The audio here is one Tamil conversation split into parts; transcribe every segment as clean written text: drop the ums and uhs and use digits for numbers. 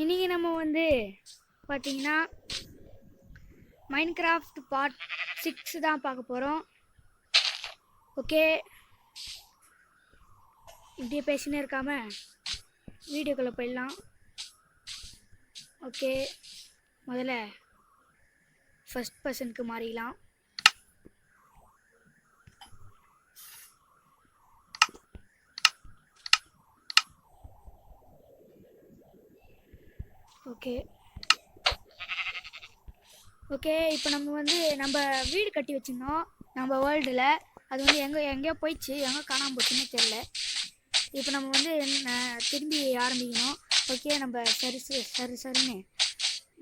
இன்றைக்கி நம்ம வந்து பார்த்திங்கன்னா மைன்கிராஃப்ட் பார்ட் 6 தான் பார்க்க போகிறோம். ஓகே, இப்படியே பேசினே இருக்காம வீடியோக்குள்ளே போயிடலாம். ஓகே, முதல்ல ஃபர்ஸ்ட் பர்சனுக்கு மாறிடலாம். ஓகே ஓகே இப்போ நம்ம வந்து நம்ம வீடு கட்டி வச்சுருந்தோம் நம்ம வேர்ல்டில். அது வந்து எங்கேயோ போயிடுச்சு, எங்கே காணாமல் போச்சுன்னே தெரில. இப்போ நம்ம வந்து திரும்பி ஆரம்பிக்கணும். ஓகே, நம்ம சரின்னு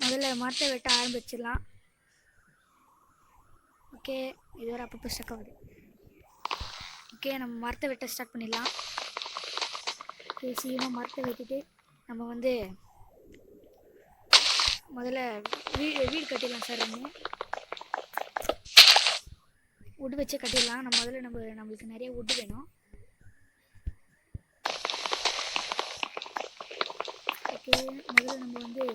முதல்ல மரத்தை வெட்ட ஆரம்பிச்சிடலாம். ஓகே, இது வரை அப்பப்போ ஸ்டக் ஆகுது. ஓகே, நம்ம மரத்தை வெட்ட ஸ்டார்ட் பண்ணிடலாம். ஓகே, சீக்கிரமாக மரத்தை வெட்டிட்டு நம்ம வந்து முதல்ல வீடு கட்டிடலாம். சார் வுட்டு வச்சே கட்டிடலாம். முதல்ல நம்மளுக்கு நிறைய வுட்டு வேணும். ஓகே, முதல்ல நம்ம வந்து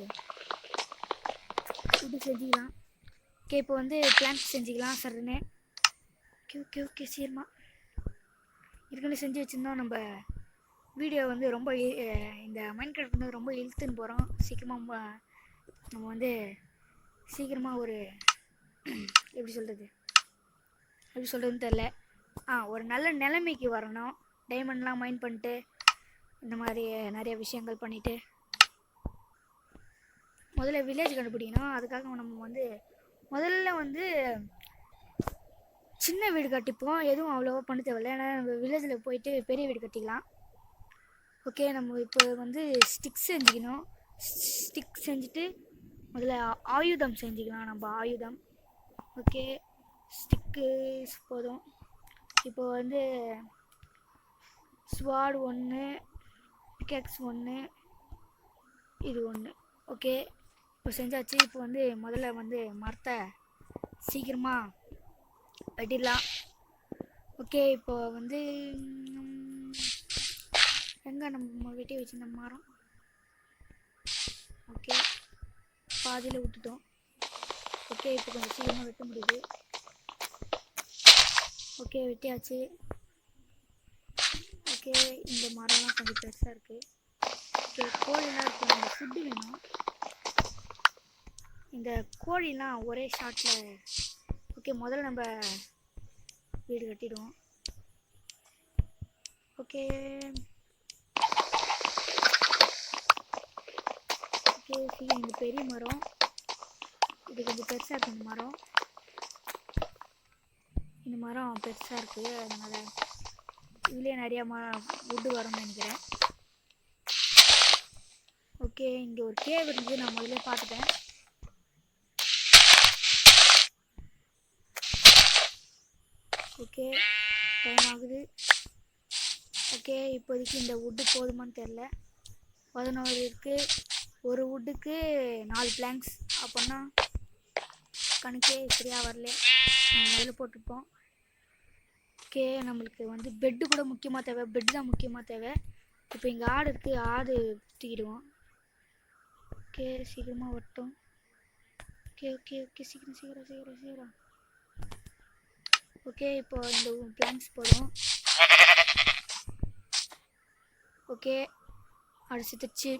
வுட்டு செஞ்சுக்கலாம். ஓகே, இப்போ வந்து பிளான்ட் செஞ்சுக்கலாம் சருன்னு. ஓகே ஓகே ஓகே சீரமா இருக்குன்னு செஞ்சு வச்சுருந்தோம். நம்ம வீடியோ வந்து ரொம்ப இந்த மைன்கிராஃப்ட் வந்து ரொம்ப இழுத்துன்னு போகிறோம். சீக்கிரமாக நம்ம வந்து சீக்கிரமாக ஒரு எப்படி சொல்கிறதுன்னு தெரில. ஒரு நல்ல நிலைமைக்கு வரணும். டைமண்ட்லாம் மைன் பண்ணிட்டு இந்த மாதிரி நிறைய விஷயங்கள் பண்ணிவிட்டு முதல்ல வில்லேஜ் கண்டுபிடிக்கணும். அதுக்காக நம்ம வந்து முதல்ல வந்து சின்ன வீடு கட்டிப்போம். எதுவும் அவ்வளோவா பண்ண தேவையில்லை. ஏன்னா நம்ம வில்லேஜில் போயிட்டு பெரிய வீடு கட்டிக்கலாம். ஓகே, நம்ம இப்போ வந்து ஸ்டிக் செஞ்சுக்கணும். ஸ்டிக் செஞ்சுட்டு முதல்ல ஆயுதம் செஞ்சுக்கலாம். நம்ம ஆயுதம். ஓகே, ஸ்டிக்கு போதும். இப்போ வந்து ஸ்வாட் 1, பிக்கேக்ஸ் 1, இது 1. ஓகே, இப்போ செஞ்சாச்சு. இப்போ வந்து முதல்ல வந்து மரத்தை சீக்கிரமாக வெட்டிடலாம். ஓகே, இப்போ வந்து எங்கே நம்ம வெட்டி வச்சுருந்த மரம். ஓகே, பாதியில் விட்டுட்டோம். ஓகே, இப்போ கொஞ்சம் சீக்கிரமாக வெட்ட முடியுது. ஓகே, வெட்டியாச்சு. ஓகே, இந்த மரம்லாம் கொஞ்சம் பெருசாக இருக்குது. ஓகே, கோழிலாம் இருக்குது. நம்ம ஃபுட்டு வேணும். இந்த கோழிலாம் ஒரே ஷாட்டில். ஓகே, முதல்ல நம்ம வீடு கட்டிடுவோம். ஓகே ஓகே சரி, இந்த பெரிய மரம் இது கொஞ்சம் பெருசாக இருக்குது. இந்த மரம் பெருசாக இருக்குது. அதனால் இதுலேயே நிறையா வுட்டு வரும்னு நினைக்கிறேன். ஓகே, இங்கே ஒரு கேவ் இருக்குது. நான் முதல்ல பார்த்துட்டேன். ஓகே, டைம் ஆகுது. ஓகே, இப்போதைக்கு இந்த வுட்டு போதுமான்னு தெரில. 11 இருக்குது. ஒரு வுட்டுக்கு 4 பிளாங்க்ஸ். அப்படின்னா கணக்கே சரியாக வரல. நம்ம முதல்ல போட்டுப்போம். ஓகே, நம்மளுக்கு வந்து பெட்டு கூட முக்கியமாக தேவை. பெட்டு தான் முக்கியமாக தேவை. இப்போ இங்கே ஆடு இருக்குது. ஆடு தூக்கிடுவோம். ஓகே, சீக்கிரமாக வரட்டும். ஓகே ஓகே ஓகே சீக்கிரம். ஓகே, இப்போ இந்த பிளான்ஸ் போதும். ஓகே, ஆடு சித்துச்சு.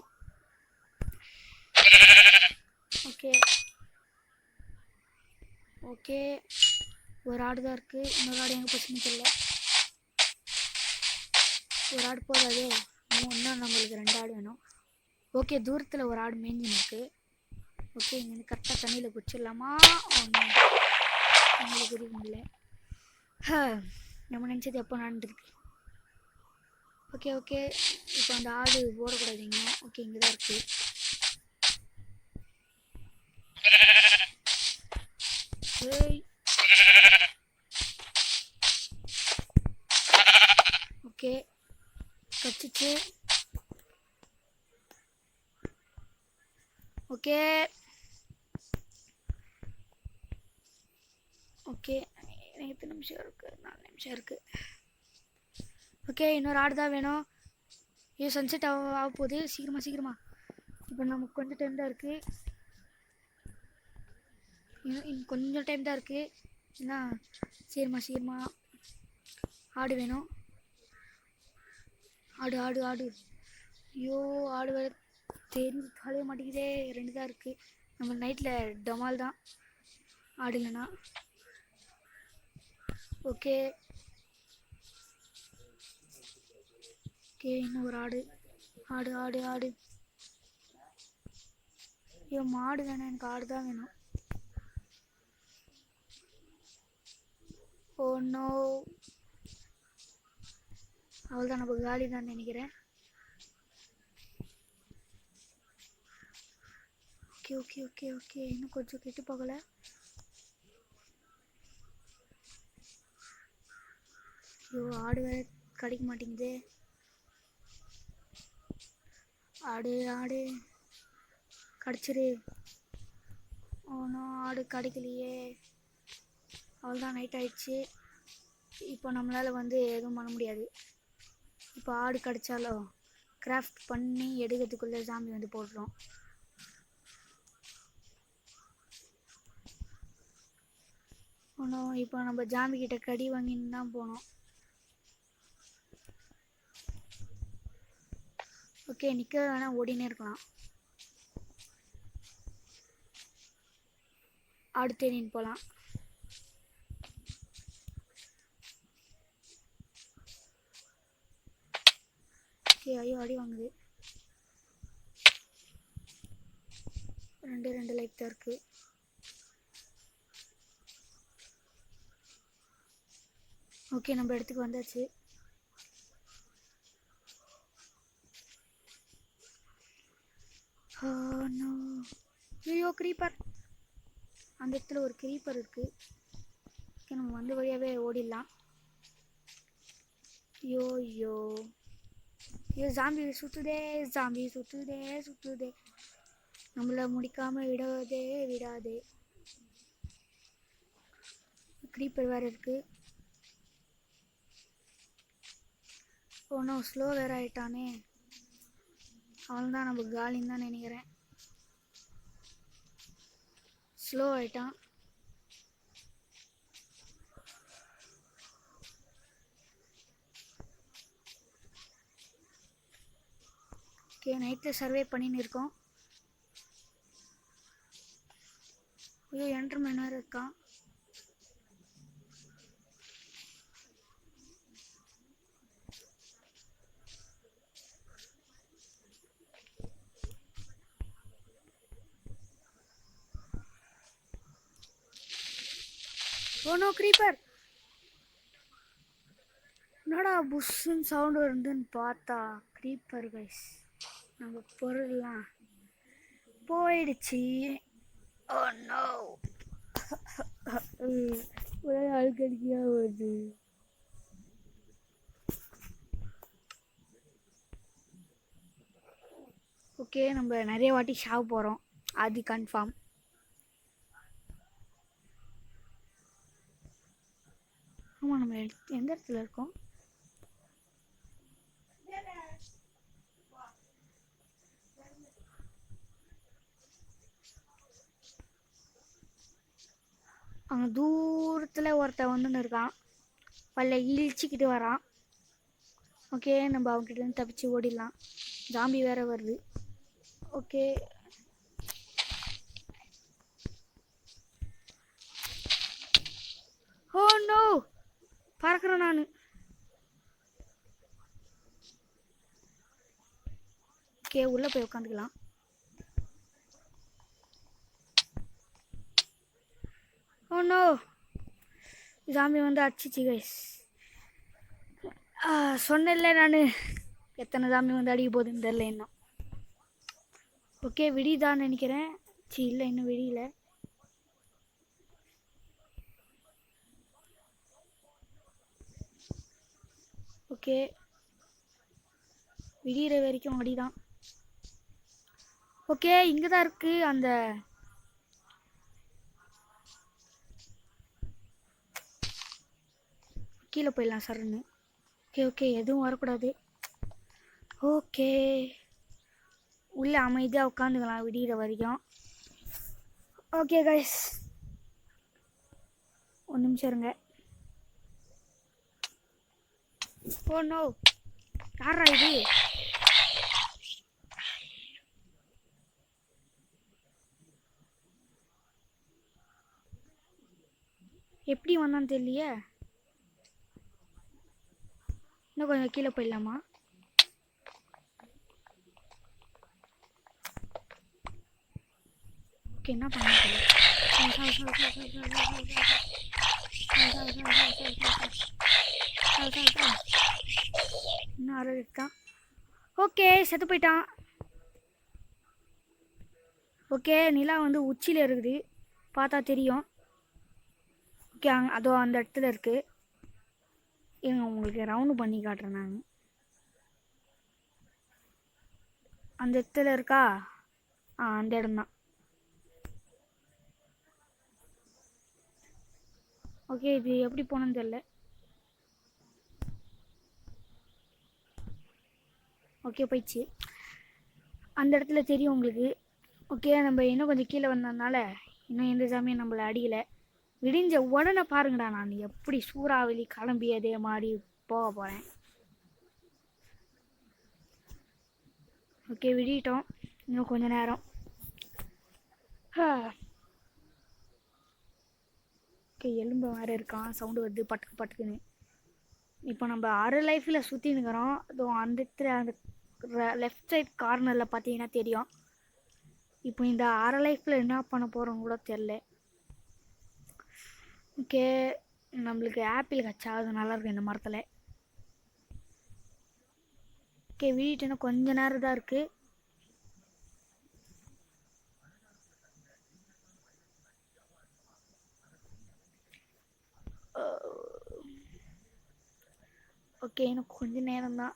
ஓகே ஓகே, ஒரு ஆடு தான் இருக்குது. இன்னொரு ஆடு எங்கே போச்சுன்னு தெரியல. ஒரு ஆடு போதாதே, இன்னும் நம்மளுக்கு 2 ஆடு வேணும். ஓகே, தூரத்தில் ஒரு ஆடு மேஞ்சின்னு இருக்குது. ஓகே, இங்கேருந்து கரெக்டாக தண்ணியில் குச்சிடலாமா? நம்மளுக்கு தெரிய முடியல. நம்ம நினச்சது எப்போ நடந்துருக்கு. ஓகே ஓகே, இப்போ அந்த ஆடு ஓடக்கூடாதுங்க. ஓகே, இங்கே தான் இருக்குது. ஓகே, கச்சிச்சு. ஓகே ஓகே, எத்தனை நிமிஷம் இருக்குது? 4 நிமிஷம் இருக்குது. ஓகே, இன்னொரு ஆடு தான் வேணும். ஐயோ, சன்செட் ஆக போகுது. சீக்கிரமா இப்போ நமக்கு கொஞ்சம் டைம் தான் இருக்குது. இன்னும் கொஞ்சம் டைம் தான் இருக்குது. ஏன்னா சீக்கிரமா ஆடு வேணும். ஆடு. ஐயோ, ஆடு வேறு தெரிஞ்சு தொலைய மாட்டேங்குதே. 2 தான் இருக்குது. நம்ம நைட்டில் டமால் தான் ஆடு இல்லைன்னா. ஓகே, இன்னும் ஒரு ஆடு. ஐயோ, மாடு வேணாம், எனக்கு ஆடு தான் வேணும். ஓ நோ, அவ்வளோதான், நம்ம காலி தான் நினைக்கிறேன். ஓகே, இன்னும் கொஞ்சம் கெட்டு போகலை. ஐயோ, ஆடு வேறு கிடைக்க மாட்டேங்குதே. ஆடு கிடச்சிரு. ஒன்றும் ஆடு கிடைக்கலையே. அவ்வளோதான், நைட் ஆயிடுச்சு. இப்போ நம்மளால் எதுவும் பண்ண முடியாது. இப்போ ஆடு கிடைச்சாலும் கிராஃப்ட் பண்ணி எடுக்கிறதுக்குள்ளே ஜாம்பி போடுறோம். ஒன்றும் இப்போ நம்ம ஜாம்பி கிட்ட கடி வாங்கின்னு தான் போனோம். ஓகே, நிற்க வேணால் ஓடினே இருக்கலாம். ஆடு தேடின்னு போகலாம். ஓகே, ஐயோ, அடி வாங்குது. 2 லைஃப் தான் இருக்குது. ஓகே, நம்ம இடத்துக்கு வந்தாச்சு. ஐயோ, க்ரீப்பர். அந்த இடத்துல ஒரு க்ரீப்பர் இருக்குது. ஓகே, நம்ம வழியாகவே ஓடிடலாம். ஐயோ, ஜாம்பி சுற்றுதே. நம்மளை முடிக்காமல் விடாதே. க்ரீப்பர் வேறு இருக்குது. ஒன்றும் ஸ்லோ வேறு ஆகிட்டானே. அவன்தான் நம்ம காலின்னு தான் நினைக்கிறேன். ஸ்லோ ஆகிட்டான். ஓகே, நைட்டில் சர்வே பண்ணின்னு இருக்கோம். ஐயோ, என்டர்மேன் வேறு இருக்கான். Oh no, creeper. என்னடா புஷ்ஷுன்னு சவுண்டு வருதுன்னு பார்த்தா க்ரீப்பர் கைஸ். நம்ம பொருள்லாம் போயிடுச்சு. ஓ நோ, ஒரே அழுகடியாக வருது. ஓகே, நம்ம நிறைய வாட்டி சாவ போகிறோம், அது கன்ஃபார்ம். ஆமாம், நம்ம எந்த இடத்துல இருக்கோம்? அங்கே தூரத்தில் ஒருத்தன் வந்துன்னு இருக்கான். பல்ல இழிச்சிக்கிட்டு வரான். ஓகே, நம்ம அவங்ககிட்ட தப்பிச்சு ஓடிடலாம். ஜாம்பி வேற வருது. ஓகே, ஓ நோ, பறக்கிறேன் நான். ஓகே, உள்ளே போய் உட்காந்துக்கலாம். ஓ நோ, ஜாம்பி அடிச்சிச்சு கைஸ். சொன்னேன்ல நான், எத்தனை ஜாம்பி அடிக்க போகுதுன்னு தெரில இன்னும். ஓகே, விடிதான்னு நினைக்கிறேன். இல்லை, இன்னும் விடியல. ஓகே, விடிகிற வரைக்கும் அடிதான். ஓகே, இங்கே தான் இருக்குது அந்த கீழே போயிடலாம் சரன்னு. ஓகே, எதுவும் வரக்கூடாது. ஓகே, உள்ளே அமைதியாக உட்காந்துக்கலாம் விடிகிற வரைக்கும். ஓகே கைஸ், ஒரு நிமிஷம் இருங்க. ஓ நோ, யாரா இது? எப்படி வந்தான்னு தெரியலையே. இன்னும் கொஞ்சம் கீழே போயிடலாமா? ஓகே, என்ன பண்ண இன்னும் அரை இருக்கான். ஓகே, செத்து போயிட்டான். ஓகே, நிலா வந்து உச்சியில் இருக்குது, பார்த்தா தெரியும். ஓகே, அதோ அந்த இடத்துல இருக்குது. உங்களுக்கு ரவுண்டு பண்ணி காட்டுறேன் நான். அந்த இடத்துல இருக்கா? அந்த இடம்தான். ஓகே, இது எப்படி போனோன்னு தெரியல. ஓகே, போயிடுச்சு. அந்த இடத்துல தெரியும் உங்களுக்கு. ஓகே, நம்ம இன்னும் கொஞ்சம் கீழே வந்ததுனால இன்னும் எந்த சாமியும் நம்மளை அடிக்கலை. விடிஞ்ச உடனே பாருங்கடா, நான் எப்படி சூறாவளி கிளம்பி அதே மாதிரி போக போகிறேன். ஓகே, விடிட்டோம். இன்னும் கொஞ்சம் நேரம். ஓகே, எலும்பு வேறு இருக்கான், சவுண்டு வருது பட்டுக்கு பட்டுக்குன்னு. இப்போ நம்ம அரை லைஃப்பில் சுற்றினுக்கிறோம். அதுவும் அந்த இடத்துல அந்த லெஃப்ட் சைட் கார்னரில் பார்த்தீங்கன்னா தெரியும். இப்போ இந்த அரை லைஃப்பில் என்ன பண்ண போகிறோம் கூட தெரில. ஓகே, நம்மளுக்கு ஆப்பிள் கச்சா அது நல்லாயிருக்கும் இந்த மரத்தில். ஓகே, விடிட்டுன்னா கொஞ்ச நேரம் தான் இருக்குது. ஓகே, இன்னும் கொஞ்ச நேரம்தான்.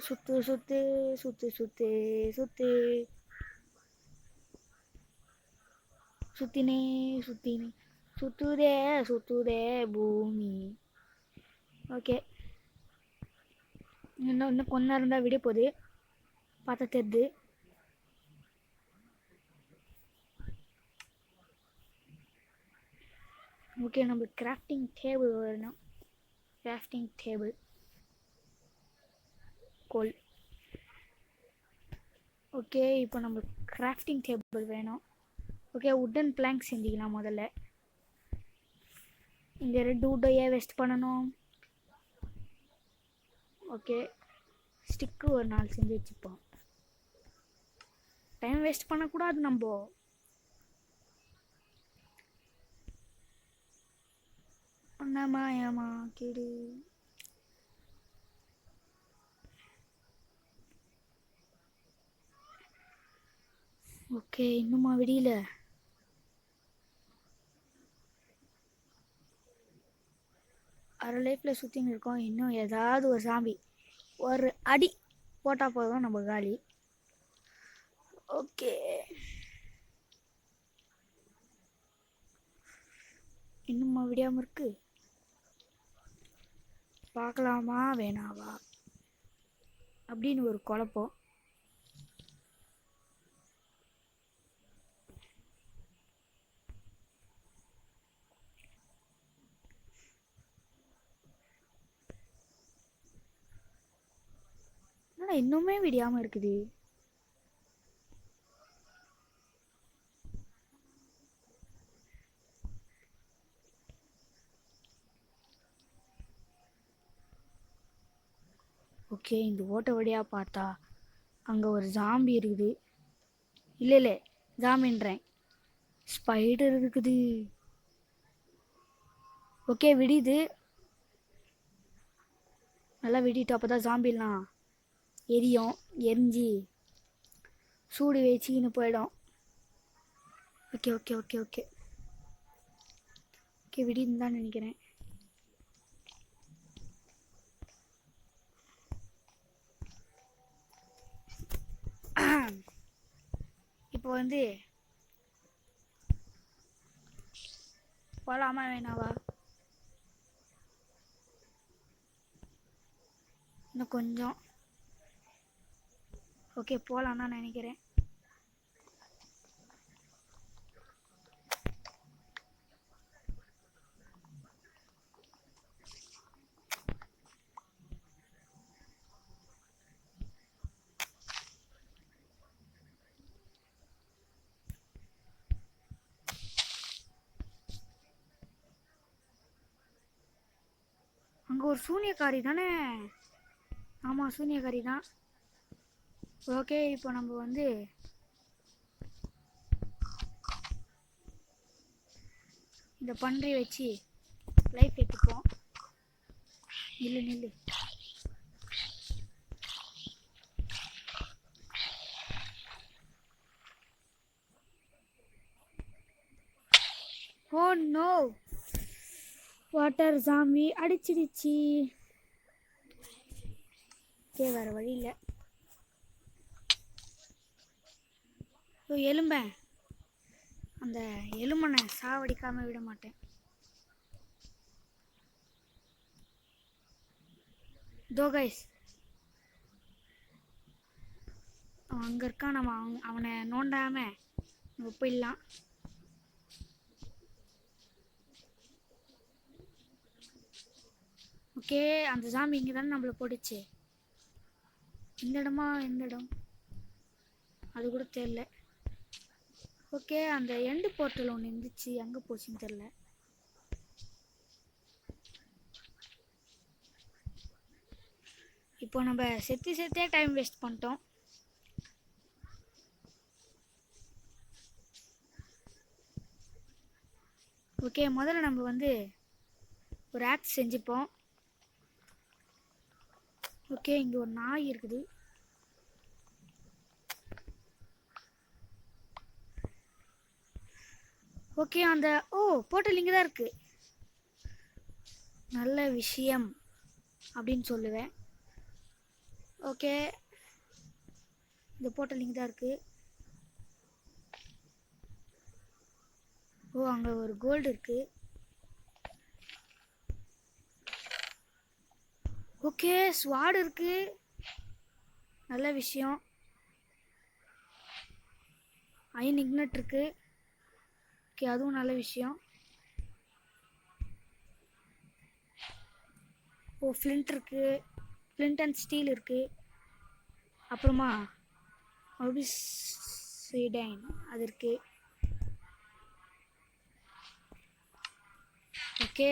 சுற்று சுற்று சுற்று சுற்று சுற்று சுற்றினே சுற்றினே சுற்றுதே சுற்றுதே பூமி. ஓகே, இன்னும் கொஞ்ச நேரம் தான் விட போகுது, பார்த்தா தெரியுது. ஓகே, நம்மளுக்கு கிராஃப்டிங் டேபிள் வேணும். கிராஃப்டிங் டேபிள் கோல். ஓகே, இப்போ நம்மளுக்கு கிராஃப்டிங் டேபிள் வேணும். ஓகே, உட்டன் பிளாங்க் செஞ்சுக்கலாம் முதல்ல. இந்த ரெட் வுட்டை ஏன் வேஸ்ட் பண்ணணும்? ஓகே, ஸ்டிக்கு ஒரு 4 செஞ்சு வச்சுப்போம். டைம் வேஸ்ட் பண்ணக்கூடாது நம்ம. ஒன்னாமா ஏமா கேடு. ஓகே, இன்னுமா விடியல? அரை லைஃப்பில் சுற்றின்னு இருக்கோம். இன்னும் ஏதாவது ஒரு சாம்பி ஒரு அடி போட்டால் போதும் நம்ம காலி. ஓகே, இன்னுமா விடியாமல் இருக்கு? பார்க்கலாமா வேணாவா அப்படின்னு ஒரு குழப்பம். ஆனால் இன்னுமே விடியாமல் இருக்குது. ஓகே, இந்த ஓட்ட வழியாக பார்த்தா அங்கே ஒரு ஜாம்பி இருக்குது. இல்லை ஜாம்பின்றேன், ஸ்பைடர் இருக்குது. ஓகே, விடியுது. நல்லா விடிட்டு அப்போ தான் ஜாம்பிலாம் எரியும். எரிஞ்சு சூடு வச்சுக்கின்னு போயிடும். Okay okay okay okay okay, விடின்னு தான் நினைக்கிறேன். இப்போ வந்து போகலாமா வேணாவா? இன்னும் கொஞ்சம். ஓகே போகலாம் தான் நினைக்கிறேன். அங்கே ஒரு சூனியக்காரி தானே? ஆமாம் சூனியக்காரி தான். ஓகே இப்போ நம்ம வந்து இந்த பன்றி வச்சு லைஃப் எடுத்துப்போம். நில்லு நில்லு. ஓ நோ, வாட்டர் ஜாம்பி அடிச்சிடுச்சு. ஓகே வேறு வழி இல்லை. எலும்பேன் அந்த எலும்பனை சாவடிக்காமல் விட மாட்டேன். தோ கைஸ் அவன் அங்கே இருக்கான். நம்ம அவனை நோண்டாம நம்ம போயிடலாம். ஓகே அந்த ஜாம்பி இங்கே தானே நம்மளை போட்டுச்சு. இந்த இடமா எந்த இடம் அது கூட தெரியல. ஓகே அந்த எண்டு போர்ட்டல் ஒன்று இருந்துச்சு, எங்கே போச்சுன்னு தெரில. இப்போ நம்ம செத்தே டைம் வேஸ்ட் பண்ணிட்டோம். ஓகே முதல்ல நம்ம வந்து ஒரு ஆக்ட் செஞ்சுப்போம். ஓகே இங்கே ஒரு நாய் இருக்குது. ஓகே அந்த போர்ட்டல் இங்கே தான் இருக்குது. நல்ல விஷயம் அப்படின்னு சொல்லுவேன். ஓகே இந்த போர்ட்டல் இங்கே தான் இருக்குது. அங்கே ஒரு கோல்டு இருக்குது. ஓகே ஸ்வாட் இருக்குது, நல்ல விஷயம். அயன் இக்னட் இருக்குது. ஓகே அதுவும் நல்ல விஷயம். ஃப்ளிண்ட் இருக்குது, ஃப்ளிண்ட் அண்ட் ஸ்டீல் இருக்குது. அப்புறமா ஒபிசிடைன் அது இருக்குது. ஓகே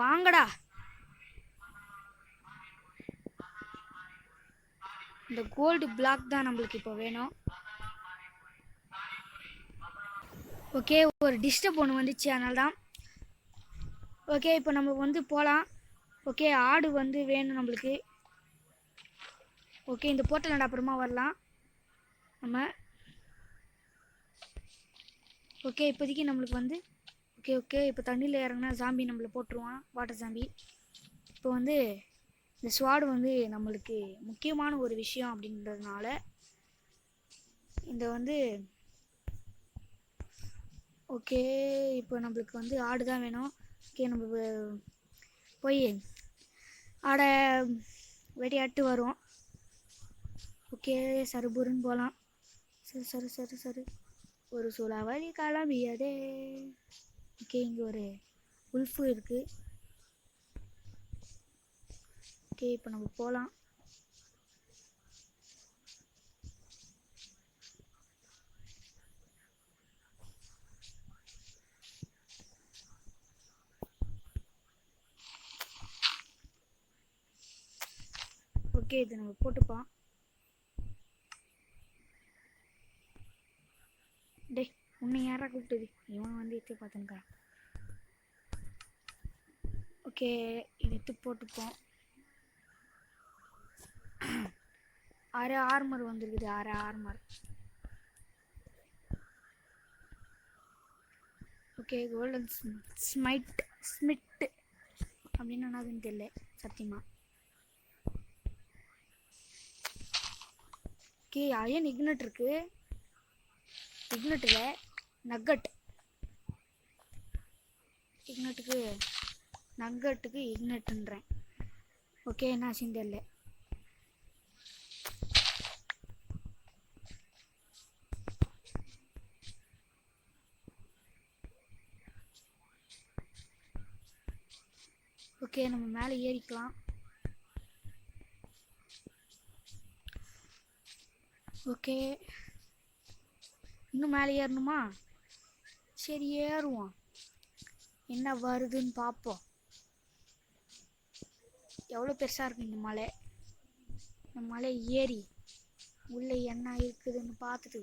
வாங்கடா. இந்த கோல்டு பிளாக் தான் நம்மளுக்கு இப்போ வேணும். ஓகே ஒரு டிஸ்டர்ப் ஒன்று வந்துச்சு, அதனால தான். ஓகே இப்போ நம்ம வந்து போகலாம். ஓகே ஆடு வந்து வேணும் நம்மளுக்கு. ஓகே இந்த போர்ட்டல் அப்புறமா வரலாம் நம்ம. ஓகே இப்போதைக்கு நம்மளுக்கு வந்து ஓகே இப்போ தண்ணியில் இறங்கினா ஜாம்பி நம்மளை போட்டுருவான், வாட்டர் ஜாம்பி. இப்போ வந்து இந்த ஸ்வாடு வந்து நம்மளுக்கு முக்கியமான ஒரு விஷயம் அப்படின்றதுனால இந்த வந்து ஓகே இப்போ நம்மளுக்கு வந்து ஆடு தான் வேணும். ஓகே நம்ம போய் ஆடை வெடியாட்டு வரும். ஓகே சருபுருன்னு போகலாம். சரி ஒரு சூறாவளி கிளம்பியதே. ஓகே இங்கே ஒரு உல்ஃபு இருக்குது. ஓகே இப்போ நம்ம போகலாம். ஓகே இது நம்ம போட்டுப்பான். டே உன்னை யாரா கூப்பிட்டது? இவன் வந்து எடுத்து பார்த்துங்கக்கா. ஓகே இது எடுத்து போட்டுப்போம். 6 ஆர்மர் வந்துருக்குது, 6 ஆர்மர். ஓகே கோல்டன் ஸ்மிட் அப்படின்னு என்னதுன்னு தெரியல சத்தியமா. ஓகே அயன் இக்னட் இருக்கு. இக்னட்டில் நக்கட்டுக்கு இக்னட்டுன்றேன். ஓகே என்ன ஆச்சுன்னு தெரியல. ஓகே நம்ம மேலே ஏறிக்கலாம். ஓகே இன்னும் மேலே ஏறணுமா? சரி ஏறுவோம், என்ன வருதுன்னு பார்ப்போம். எவ்வளோ பெருசாக இருக்கு இந்த மலை. இந்த மலை ஏறி உள்ளே என்ன இருக்குதுன்னு பார்த்துட்டு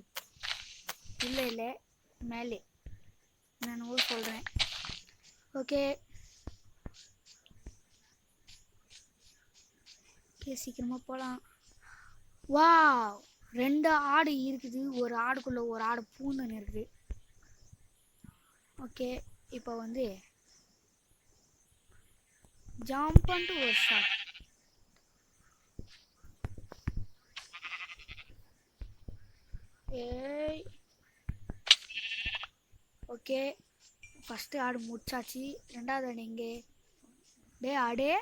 இல்லை இல்லை மேலே என்னென்னவோ சொல்கிறேன். ஓகே ஓகே சீக்கிரமாக போகலாம். வா 2 ஆடு இருக்குது, ஒரு ஆடுக்குள்ளே ஒரு ஆடு பூந்துன்னு இருக்குது. ஓகே இப்போ வந்து ஜம்ப் பண்ணிட்டு ஒரு ஷாட். ஏய் ஓகே ஃபஸ்ட்டு ஆடு முடிச்சாச்சு. 2வது ஆடு எங்கே? டே ஆடே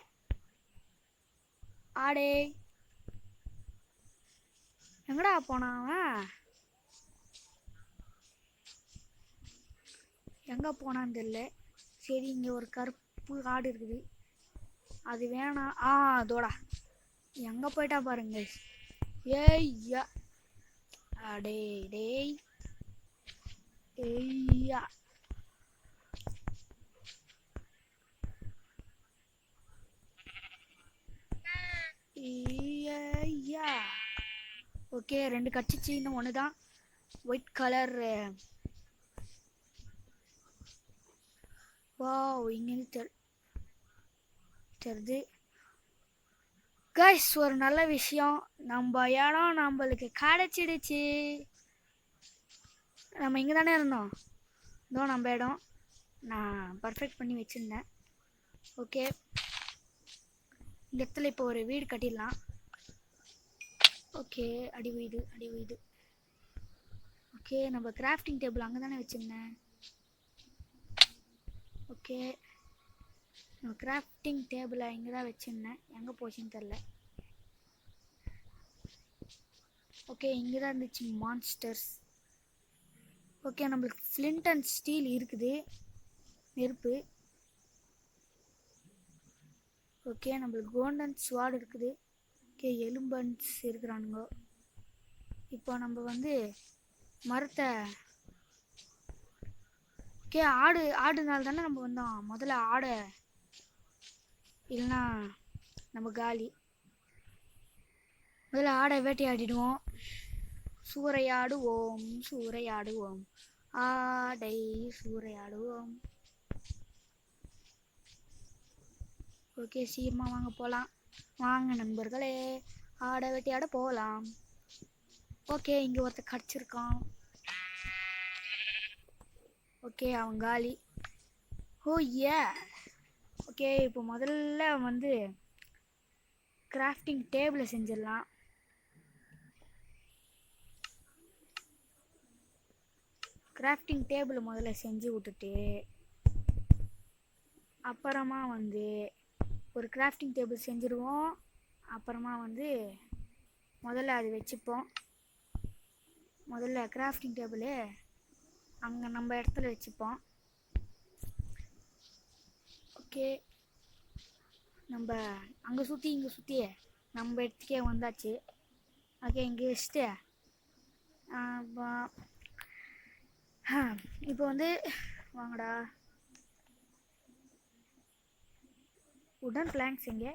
ஆடே எங்கடா போனான் அவன்? எங்கே போனான்னு தெரியல. சரி இங்கே ஒரு கருப்பு ஆடு இருக்குது, அது வேணாம். அதோடா எங்கே போயிட்டா பாருங்க. ஏய்யா அடே டேய் ஏய்யா ஐயா. ஓகே 2 கட்சிச்சு, இன்னும் 1 தான். White colour. வாவ் இங்கேருந்து தெரியுது கைஸ். ஒரு நல்ல விஷயம், நம்ம இடம் நம்மளுக்கு கிடைச்சிடுச்சு. நம்ம இங்கே தானே இருந்தோம், இதோ நம்ம இடம். நான் பர்ஃபெக்ட் பண்ணி வச்சுருந்தேன். ஓகே இந்த இடத்துல இப்போ ஒரு வீடு கட்டிடலாம். ஓகே அடி வீடு. ஓகே நம்ம கிராஃப்டிங் டேபிள் அங்கே தானே வச்சுருந்தேன். ஓகே நம்ம கிராஃப்டிங் டேபிளை இங்கே தான் வச்சுருந்தேன், எங்கே போச்சுன்னு தெரில. ஓகே இங்கே தான் இருந்துச்சு மான்ஸ்டர்ஸ். ஓகே நம்மளுக்கு ஃப்ளிண்ட் அண்ட் ஸ்டீல் இருக்குது, நெருப்பு. ஓகே நம்மளுக்கு கோல்டன் ஸ்வாட் இருக்குது. ஓகே எலும்பன்ஸ் இருக்கிறானுங்க. இப்போ நம்ம வந்து மரத்தை ஓகே ஆடுனால தானே நம்ம வந்தோம். முதல்ல ஆடை இல்லைன்னா நம்ம காலி. முதல்ல ஆடை வேட்டையாடிடுவோம். சூறையாடுவோம் ஆடை சூறையாடுவோம். ஓகே சீக்கிரமாக வாங்க போகலாம். வாங்க நண்பர்களே, ஆடை வேட்டையாட போகலாம். ஓகே இங்கே ஒருத்தர் கிடச்சிருக்கான். ஓகே அவன் காலி. ஓ ஏ ஓகே இப்போ முதல்ல வந்து கிராஃப்டிங் டேபிளை செஞ்சிடலாம். கிராஃப்டிங் டேபிளை முதல்ல செஞ்சு விட்டுட்டு அப்புறமா வந்து ஒரு கிராஃப்டிங் டேபிள் செஞ்சுருவோம். அப்புறமா வந்து முதல்ல அது வச்சுப்போம். முதல்ல கிராஃப்டிங் டேபிள் அங்கே நம்ம இடத்துல வச்சுப்போம். ஓகே நம்ம அங்கே சுற்றி இங்கே சுற்றி நம்ம இடத்துக்கே வந்தாச்சு. ஓகே இங்கே வச்சுட்டு இப்போ வந்து வாங்கடா உடன் பிளாங்க்ஸ் எங்கே?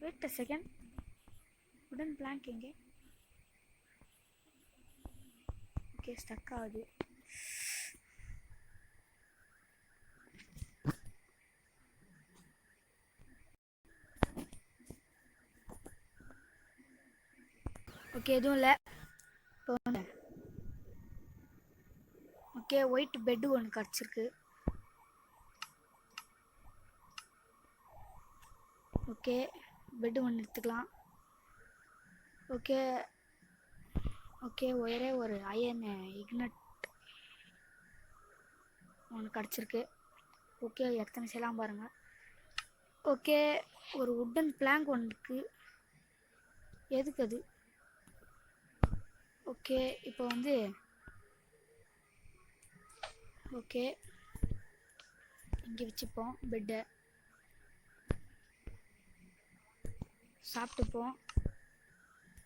வெயிட் அ செகண்ட், உடன் பிளாங்க் எங்கே? ஓகே ஸ்டக் ஆகுது. ஓகே எதுவும் இல்லை. இப்போ ஓகே ஒயிட் பெட்டு ஒன்று கிடச்சிருக்கு. ஓகே பெட்டு ஒன்று எடுத்துக்கலாம். ஓகே ஓகே ஒரே ஒரு அயன் இக்னட் ஒன்று கிடச்சிருக்கு. ஓகே எத்தனை செய்யலாம் பாருங்கள். ஓகே ஒரு உட்டன் பிளாங்க் ஒன்று இருக்குது, எதுக்கு அது? ஓகே இப்போ வந்து ஓகே இங்கே வச்சுப்போம். பெட்டை சாப்பிட்டுப்போம்.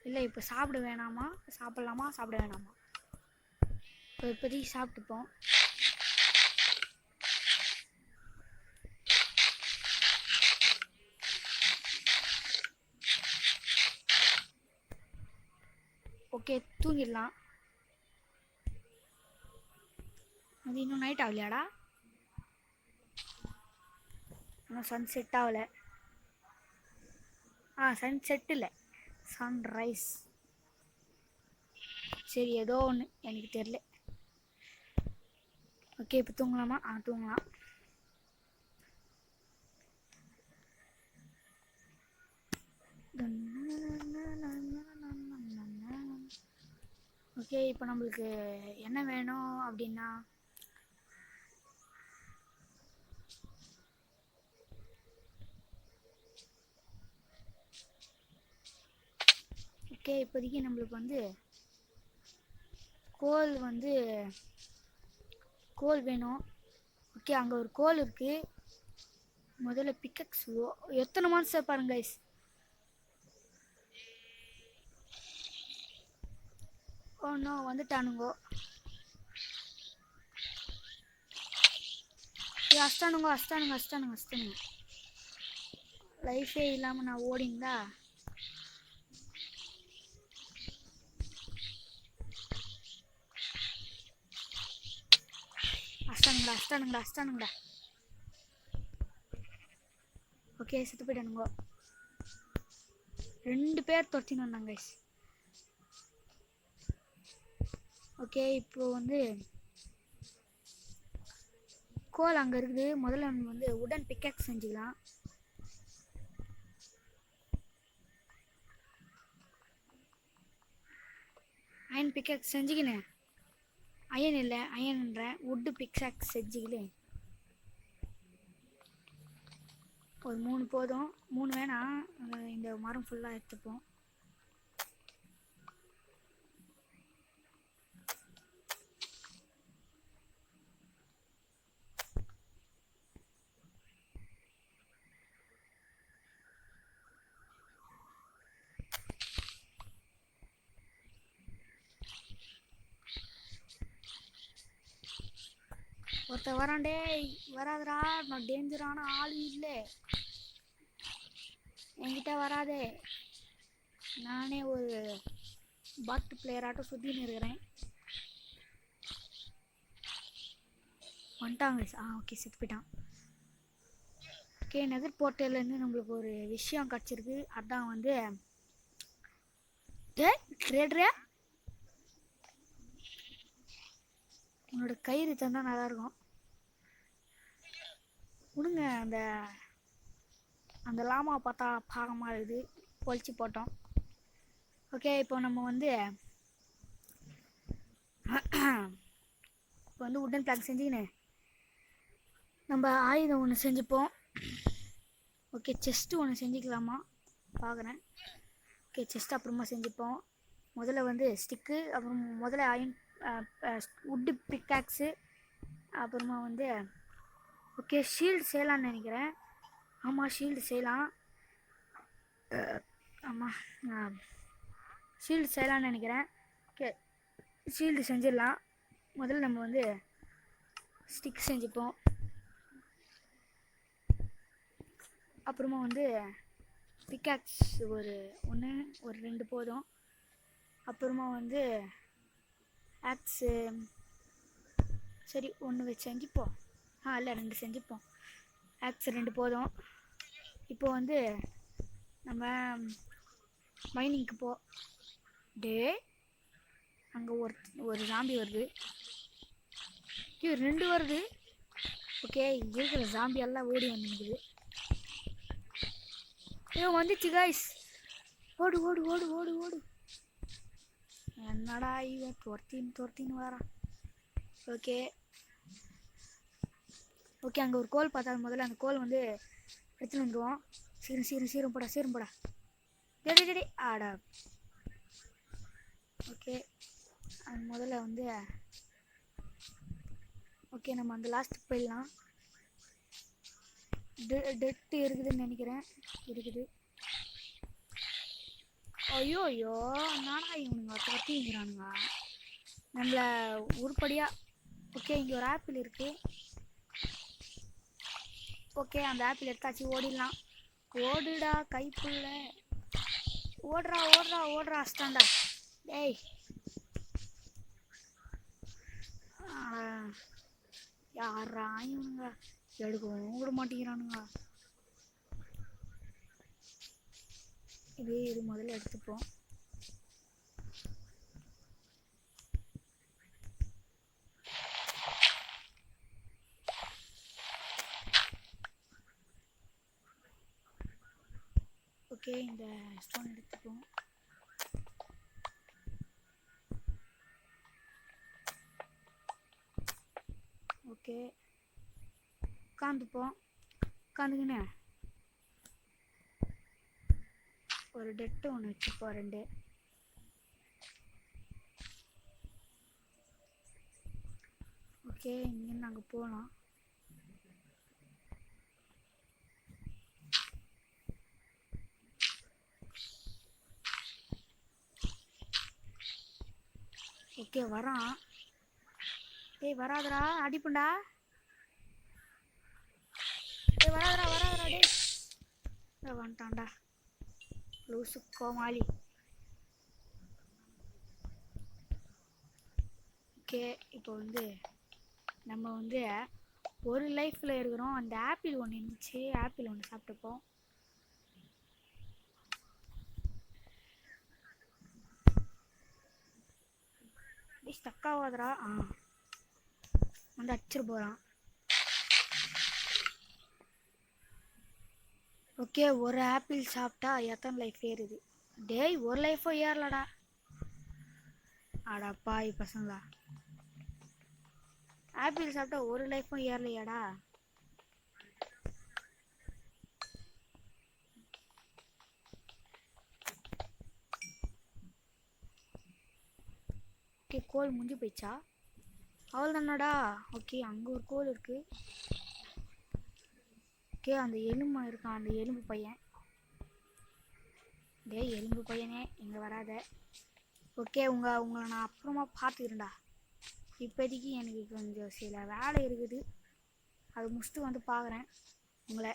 இல்லை இப்போ சாப்பிட வேணாமா, சாப்பிட்லாமா, சாப்பிட வேணாமா? இப்போ இப்போதைக்கு சாப்பிட்டுப்போம். ஓகே, தூங்கிடலாம். அது இன்னும் நைட் ஆகலையாடா? இன்னும் சன் செட் ஆகலை. சன் செட் இல்லை, சன்ரைஸ். சரி, ஏதோ ஒன்று, எனக்கு தெரியல. ஓகே, இப்போ தூங்கலாமா? தூங்கலாம். ஓகே, இப்போ நம்மளுக்கு என்ன வேணும் அப்படின்னா, ஓகே இப்போதைக்கு நம்மளுக்கு வந்து கோல் வேணும். ஓகே, அங்கே ஒரு கோல் இருக்குது. முதல்ல பிக்கக்ஸ் எத்தனை மான்ஸ்டர் பாருங்க கைஸ். நோ, வந்துட்டானுங்கோ. அஸ்தானுங்க. லைஃபே இல்லாமல் நான் ஓடிங்களா? அஸ்தானுங்கடா. ஓகே, செத்து போயிட்டானுங்கோ. 2 பேர் துரத்தின்னு வந்தாங்க கைஸ். ஓகே, இப்போ வந்து கோல் அங்கே இருக்குது. முதல்ல நம்ம வந்து உடன் பிக்கேக்ஸ் செஞ்சுக்கலாம். Iron pickaxe செஞ்சுக்கினேன். அயன் இல்லை, அயன்ன்றேன், உட்டு பிக்ஸாக்ஸ் செஞ்சுக்கினேன். ஒரு 3 போதும். 3 வேணாம், இந்த மரம் ஃபுல்லாக எடுத்துப்போம். ஒருத்தர் வராண்டே, வராதரா, நான் டேஞ்சரான ஆள் இல்லை, என்கிட்ட வராதே. நானே ஒரு பாட் பிளேயராட்டம் சுற்றின்னு இருக்கிறேன். வந்துட்டாங்க. ஓகே, செத்து போயிட்டான். ஓகே, நெதர் போர்ட்டல்லேருந்து நம்மளுக்கு ஒரு விஷயம் கிடச்சிருக்கு. அதான் வந்து ட்ரேடரே, உன்னோட கயிறு தந்தால் நல்லாயிருக்கும். விடுங்க, அந்த லாமா பார்த்தா பாகமாக இருக்குது, பொழிச்சு போட்டோம். ஓகே, இப்போ நம்ம வந்து உடன் பிளாக் செஞ்சுக்கினேன். நம்ம ஆயுதம் ஒன்று செஞ்சுப்போம். ஓகே, செஸ்ட்டு ஒன்று செஞ்சுக்கலாமா பார்க்குறேன். ஓகே, செஸ்ட் அப்புறமா செஞ்சுப்போம். முதல்ல வந்து ஸ்டிக்கு, அப்புறம் முதல்ல அயன் உட்டு பிக்காக்ஸு, அப்புறமா வந்து ஓகே ஷீல்டு செய்யலான்னு நினைக்கிறேன். ஆமாம், ஷீல்டு செய்யலாம். ஷீல்டு செய்யலான்னு நினைக்கிறேன். ஓகே, ஷீல்டு செஞ்சிடலாம். முதல்ல நம்ம வந்து ஸ்டிக் செஞ்சுப்போம். அப்புறமா வந்து பிக்காக்ஸ் ஒரு 2 போதும். அப்புறமா வந்து ஆக்ஸு சரி 1 வச்சு செஞ்சுப்போம். இல்லை 2 செஞ்சுப்போம். ஆக்ஸ் 2 போதும். இப்போ வந்து நம்ம மைனிங்க்கு அங்கே ஒரு ஜாம்பி வருது. 2 வருது. ஓகே, இருக்கிற ஜாம்பி எல்லாம் ஓடி வந்துருக்குது. வந்துச்சு கைஸ். ஓடு. என்னடா இவன் துரத்தின்னு வரான். ஓகே, அங்கே ஒரு கோல் பார்த்தா முதல்ல அந்த கோல் வந்து எடுத்துன்னு வந்துடுவோம். சீரும் போடா. டேடி ஆடா. ஓகே, அது முதல்ல வந்து ஓகே நம்ம அந்த லாஸ்ட்டுக்கு போயிடலாம். டெட்டு இருக்குதுன்னு நினைக்கிறேன். இருக்குது. ஐயோ ஐயோ நானா இவனுங்க கத்திங்கிறானுங்க நம்மளை உருப்படியாக. ஓகே இங்கே ஒரு ஆப்பிள் இருக்குது. ஓகே அந்த ஆப்பிள் எடுத்தாச்சு. ஓடிடலாம். ஓடுடா கைப்புள்ள. ஓடுறா ஓடுறா ஓடுறா அஸ்டாண்டா. டேய் யாரா இவனுங்க எடுக்கவும் விட மாட்டேங்கிறானுங்க. இது முதல்ல எடுத்துப்போம். ஓகே இந்த ஸ்டோன் எடுத்துப்போம். ஓகே உட்காந்துப்போம். உட்காந்துக்கினே ஒரு டெட்டு ஒன்று வச்சுப்போம். 2. ஓகே இங்கேருந்து நாங்கள் போகலாம். ஓகே வரான். டேய் வராதடா அடிப்புண்டா. டேய் வராதடா வராதடா. டேய் வந்துட்டான்டா லூசு கோமாளி. ஓகே இப்போ நம்ம ஒரு லைஃப்பில் இருக்கிறோம். அந்த ஆப்பிள் ஒன்று இருந்துச்சு. ஆப்பிள் ஒன்று சாப்பிட்டுப்போம். ஸ்டக்காவாதரா. அடிச்சிட்டு போகிறான். ஓகே ஒரு ஆப்பிள் சாப்பிட்டா எத்தனை லைஃப் ஏறுது? டேய் ஒரு லைஃபோ ஏறலடா. அடாப்பாய் பசங்களா, ஆப்பிள் சாப்பிட்டா ஒரு லைஃபும் ஏறலையாடா. ஓகே கோல் முடிஞ்சு போயிடுச்சா? அவள் தானடா. ஓகே அங்கே ஒரு கோல் இருக்கு. ஓகே அந்த எலும்பு இருக்கான். அந்த எலும்பு பையன். டேய் எலும்பு பையனே இங்கே வராத. ஓகே உங்களை நான் அப்புறமா பார்த்துக்கிறேன்டா. இப்போதைக்கு எனக்கு கொஞ்சம் சில வேலை இருக்குது. அது முடிச்சுட்டு பார்க்குறேன் உங்களை.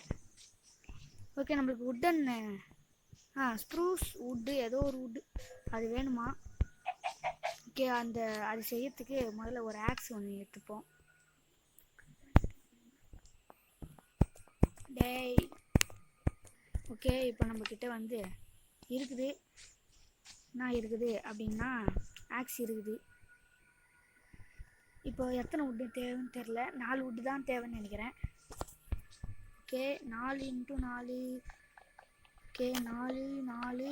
ஓகே நம்மளுக்கு உட்டன் ஸ்ப்ரூஸ் வுட்டு ஏதோ ஒரு வுட்டு அது வேணுமா? ஓகே அது செய்யறதுக்கு முதல்ல ஒரு ஆக்ஸ் ஒன்று எடுத்துப்போம். டேய் ஓகே இப்போ நம்மக்கிட்ட இருக்குது. என்ன இருக்குது அப்படின்னா ஆக்ஸ் இருக்குது. இப்போ எத்தனை வுட்டு தேவைன்னு தெரில. 4 வுட்டு தான் தேவைன்னு நினைக்கிறேன். ஓகே 4 × 4. ஓகே 4 4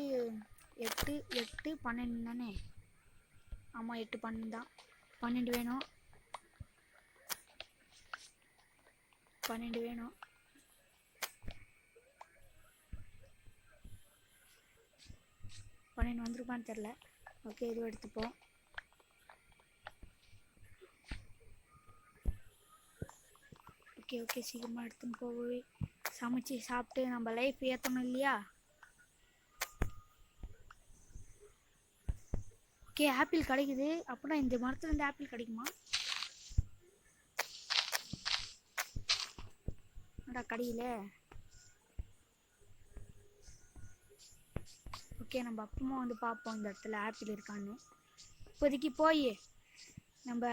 8 8 12 தானே? ஆமாம் 8 12 தான். 12 வேணும். 12 வேணும். வந்துருப்பான்னு தெரில. ஓகே இதுவும் எடுத்துப்போம். ஓகே ஓகே சீக்கிரமாக எடுத்துன்னு போய் சமைச்சு சாப்பிட்டு நம்ம லைஃப் ஏற்றணும் இல்லையா? ஓகே ஆப்பிள் கிடைக்குது. அப்படின்னா இந்த மரத்துலேருந்து ஆப்பிள் கிடைக்குமா? கடையில். ஓகே நம்ம அப்புறமா பார்ப்போம் இந்த இடத்துல ஆப்பிள் இருக்கான்னு. இப்போதைக்கு போய் நம்ம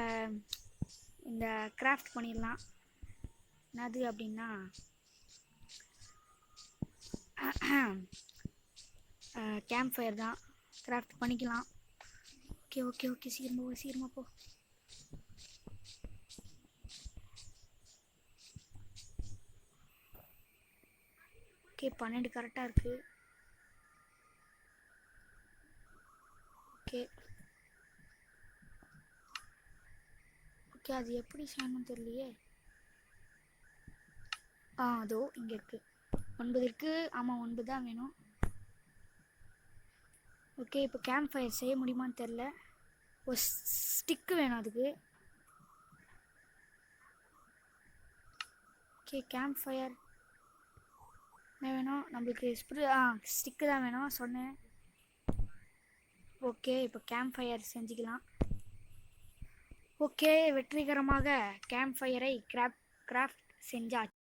இந்த கிராஃப்ட் பண்ணிடலாம். என்னது அப்படின்னா கேம்ப் ஃபயர் தான். கிராஃப்ட் பண்ணிக்கலாம். ஓகே ஓகே ஓகே சீக்கிரமாக போ. ஓகே 12 கரெக்டாக இருக்குது. ஓகே ஓகே அது எப்படி செய்யணும்னு தெரியலையே. அதோ இங்கே இருக்குது. 9 இருக்குது. ஆமாம் 9 தான் வேணும். ஓகே இப்போ கேம்ப் ஃபயர் செய்ய முடியுமான்னு தெரில. ஒரு ஸ்டிக்கு வேணும் அதுக்கு. ஓகே கேம்ப் ஃபயர் என்ன வேணும் நம்மளுக்கு ஸ்டிக்கு தான் வேணும் சொன்னேன். ஓகே, இப்போ கேம்ப் ஃபயர் செஞ்சுக்கலாம். ஓகே, வெற்றிகரமாக கேம்ப் ஃபயரை கிராஃப்ட் செஞ்சாச்சு.